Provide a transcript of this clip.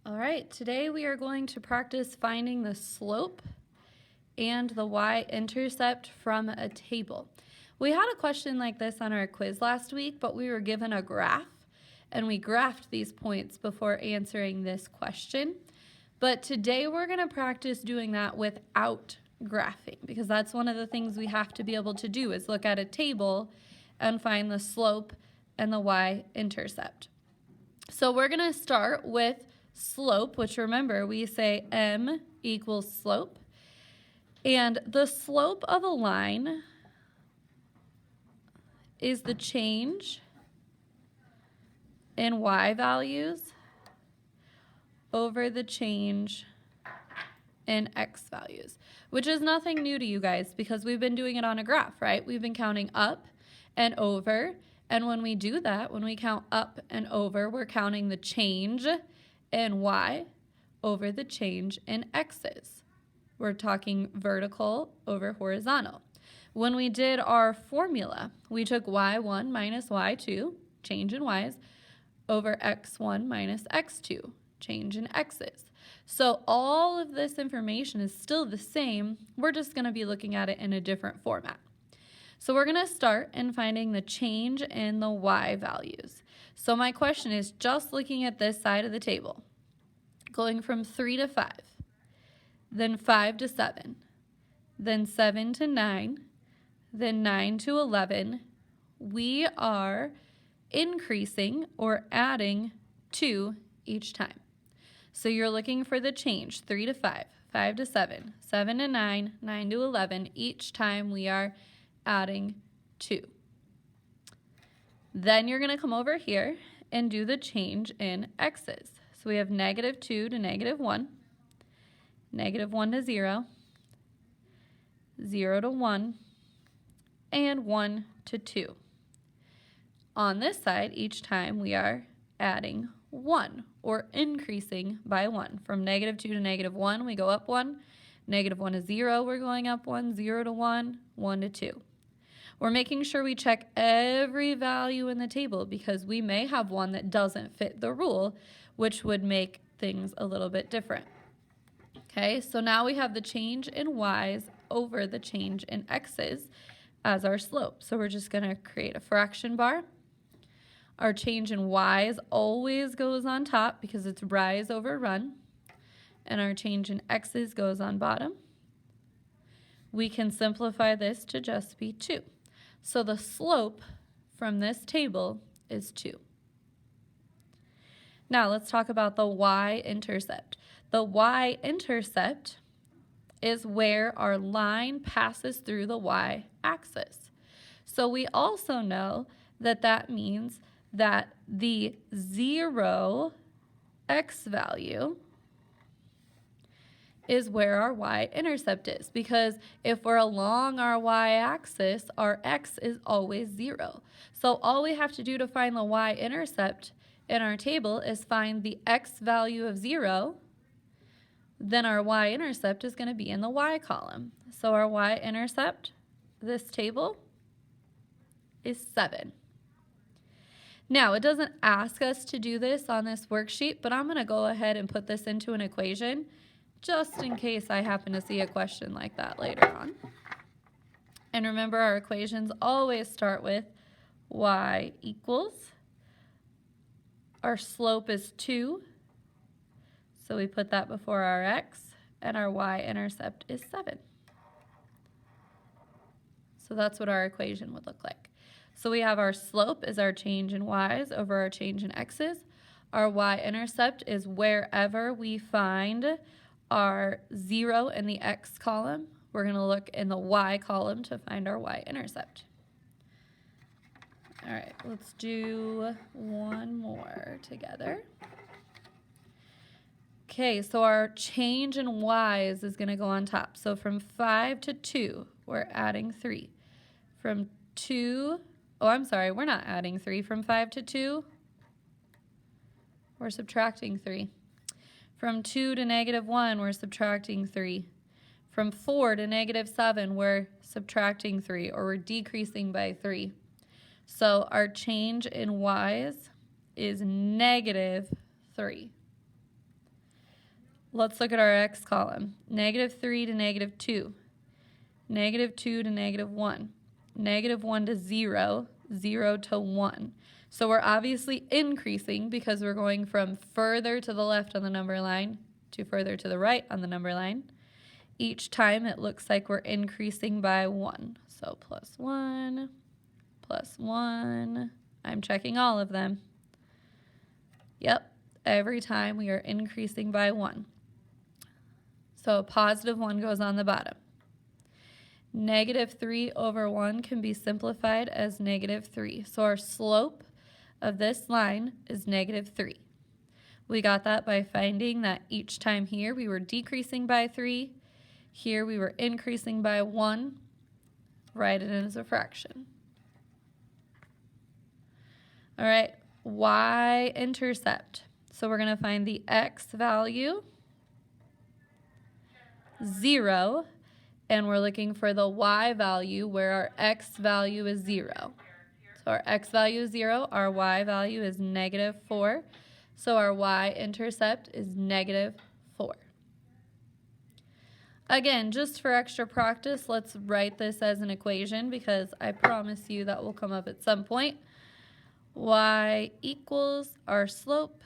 All right, today we are going to practice finding the slope and the y-intercept from a table. We had a question like this on our quiz last week, but we were given a graph and we graphed these points before answering this question. But today we're going to practice doing that without graphing, because that's one of the things we have to be able to do is look at a table and find the slope and the y-intercept. So we're going to start with slope, which remember we say m equals slope. And the slope of a line is the change in y values over the change in x values, which is nothing new to you guys because we've been doing it on a graph, right? We've been counting up and over. And when we do that, when we count up and over, we're counting the change in y over the change in x's. We're talking vertical over horizontal. When we did our formula, we took y1 minus y2, change in y's, over x1 minus x2, change in x's. So all of this information is still the same. We're just going to be looking at it in a different format. So we're going to start in finding the change in the y values. So my question is just looking at this side of the table, going from 3 to 5, then 5 to 7, then 7 to 9, then 9 to 11. We are increasing or adding 2 each time. So you're looking for the change, 3 to 5, 5 to 7, 7 to 9, 9 to 11. Each time we are adding 2. Then you're going to come over here and do the change in x's. So we have -2 to -1, -1 to 0, 0 to 1, and 1 to 2. On this side, each time we are adding 1 or increasing by 1. From -2 to -1, we go up 1. -1 to 0, we're going up 1. 0 to 1, 1 to 2. We're making sure we check every value in the table because we may have one that doesn't fit the rule, which would make things a little bit different. Okay, so now we have the change in y's over the change in x's as our slope. So we're just going to create a fraction bar. Our change in y's always goes on top because it's rise over run. And our change in x's goes on bottom. We can simplify this to just be 2. So the slope from this table is 2. Now let's talk about the y-intercept. The y-intercept is where our line passes through the y-axis. So we also know that that means that the 0 x value is where our y-intercept is, because if we're along our y-axis, our x is always 0. So all we have to do to find the y-intercept in our table is find the x value of 0, then our y-intercept is going to be in the y column. So our y-intercept, this table, is 7. Now, it doesn't ask us to do this on this worksheet, but I'm going to go ahead and put this into an equation just in case I happen to see a question like that later on. And remember, our equations always start with y equals. Our slope is 2, so we put that before our x, and our y-intercept is 7. So that's what our equation would look like. So we have our slope is our change in y's over our change in x's. Our y-intercept is wherever we find our 0 in the x column. We're going to look in the y column to find our y-intercept. All right, let's do one more together. Okay, so our change in y's is going to go on top. So from 5 to 2, we're adding 3. From 2, we're not adding 3. From 5 to 2, we're subtracting 3. From 2 to -1, we're subtracting 3. From 4 to -7, we're subtracting 3, or we're decreasing by 3. So our change in y's is -3. let's look at our x column. -3 to -2. -2 to -1. -1 to 0. 0 to 1. So we're obviously increasing because we're going from further to the left on the number line to further to the right on the number line. Each time it looks like we're increasing by 1. So +1, +1. I'm checking all of them. Yep, every time we are increasing by 1. So a +1 goes on the bottom. -3 over 1 can be simplified as -3. So our slope of this line is -3. We got that by finding that each time here we were decreasing by 3. Here we were increasing by 1. Write it in as a fraction. All right, y-intercept. So we're going to find the x value, 0, and we're looking for the y value where our x value is 0. So our x value is 0, our y value is -4. So our y-intercept is -4. Again, just for extra practice, let's write this as an equation because I promise you that will come up at some point. Y equals our slope,